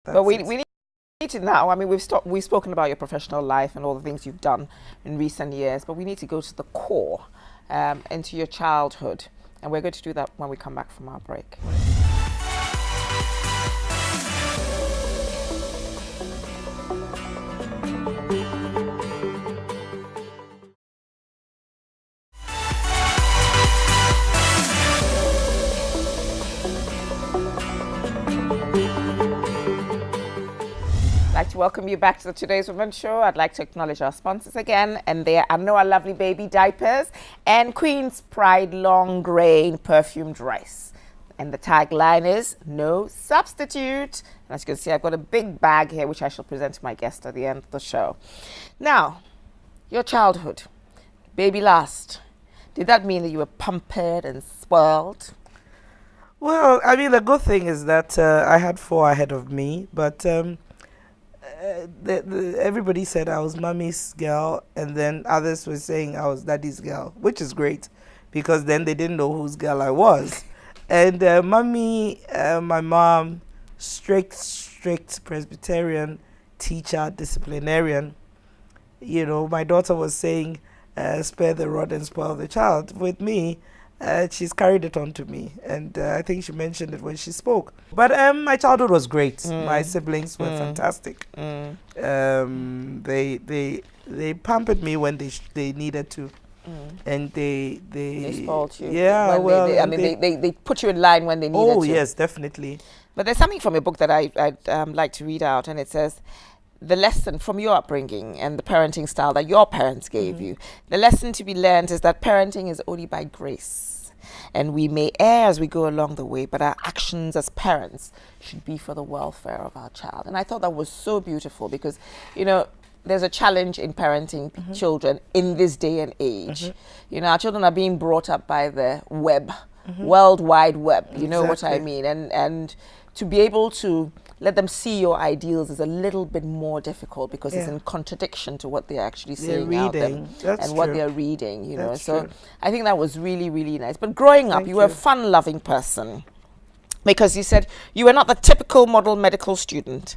But we need to now, I mean, we've spoken about your professional life and all the things you've done in recent years, but we need to go to the core, into your childhood. And we're going to do that when we come back from our break. I'd like to welcome you back to the Today's Women Show. I'd like to acknowledge our sponsors again, and they are Noah Lovely Baby Diapers and Queen's Pride Long Grain Perfumed Rice. And the tagline is no substitute. And as you can see, I've got a big bag here, which I shall present to my guest at the end of the show. Now, your childhood, baby last. Did that mean that you were pampered and spoiled? Well, I mean, the good thing is that I had 4 ahead of me, but everybody said I was mommy's girl, and then others were saying I was daddy's girl, which is great because then they didn't know whose girl I was. And mommy, my mom, strict Presbyterian teacher, disciplinarian. You know, my daughter was saying, spare the rod and spoil the child. With me, she's carried it on to me, and I think she mentioned it when she spoke. But my childhood was great. My siblings were fantastic. They pampered me when they needed to, and they spoiled you. Yeah, well, they put you in line when they needed to. Oh yes, definitely. But there's something from your book that I'd like to read out, and it says, the lesson from your upbringing and the parenting style that your parents gave you, the lesson to be learned is that parenting is only by grace. And we may err as we go along the way, but our actions as parents should be for the welfare of our child. And I thought that was so beautiful because, you know, there's a challenge in parenting children in this day and age. You know, our children are being brought up by the web, World Wide Web, you know what I mean? And to be able to let them see your ideals is a little bit more difficult because it's in contradiction to what they're actually seeing out there and what they're reading, you know. So I think that was really, really nice. But growing up, you were a fun-loving person. Because you said you were not the typical model medical student,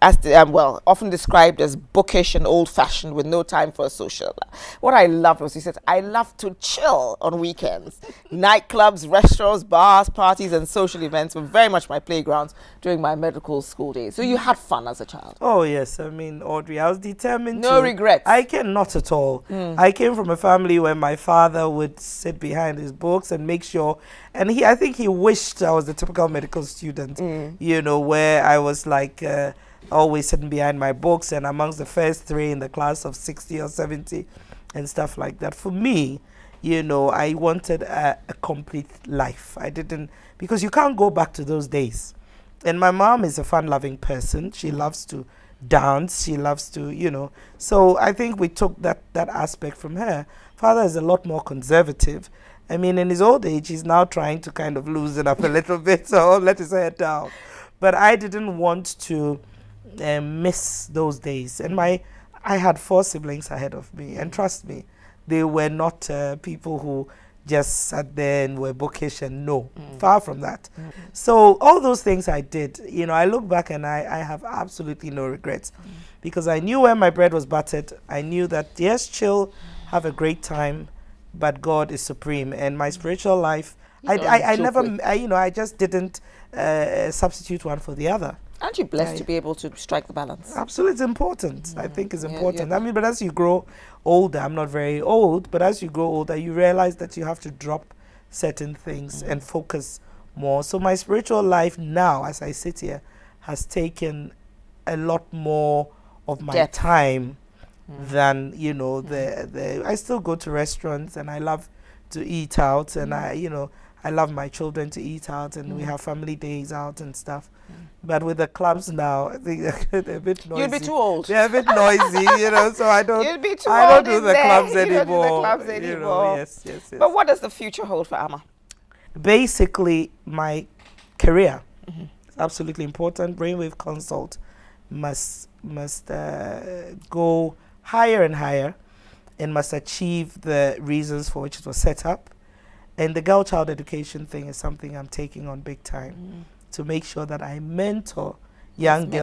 often described as bookish and old-fashioned with no time for a social. What I loved was you said, I love to chill on weekends. Nightclubs, restaurants, bars, parties, and social events were very much my playgrounds during my medical school days. So you had fun as a child. Oh, yes. I mean, Audrey, I was determined No regrets. I can not at all. I came from a family where my father would sit behind his books and make sure, and I think he wished I was the typical medical student, you know, where I was like always sitting behind my books and amongst the first 3 in the class of 60 or 70 and stuff like that. For me, you know, I wanted a complete life. I didn't, because you can't go back to those days. And my mom is a fun-loving person. She loves to dance. She loves to, you know. So I think we took that aspect from her. Father is a lot more conservative. I mean, in his old age, he's now trying to kind of loosen up a little bit, so let his head down. But I didn't want to miss those days. And I had 4 siblings ahead of me, and trust me, they were not people who just sat there and were bookish, and far from that. So all those things I did, you know, I look back and I have absolutely no regrets because I knew where my bread was buttered. I knew that, yes, chill, have a great time, but God is supreme. And my spiritual life, I just didn't substitute one for the other. Aren't you blessed to be able to strike the balance? Absolutely, it's important. I think it's important. I mean, but as you grow older, I'm not very old, but as you grow older, you realize that you have to drop certain things and focus more. So my spiritual life now, as I sit here, has taken a lot more of my time than, you know, I still go to restaurants and I love to eat out, and I love my children to eat out, and we have family days out and stuff. But with the clubs now, I think they're a bit noisy. You'd be too old. They're a bit noisy, you know, so I don't You'd be too I old don't do in the there. clubs You don't do the anymore. clubs anymore. You know, yes. But what does the future hold for Amma? Basically, my career is absolutely important. Brainwave Consult must go higher and higher and must achieve the reasons for which it was set up. And the girl-child education thing is something I'm taking on big time to make sure that I mentor young girls.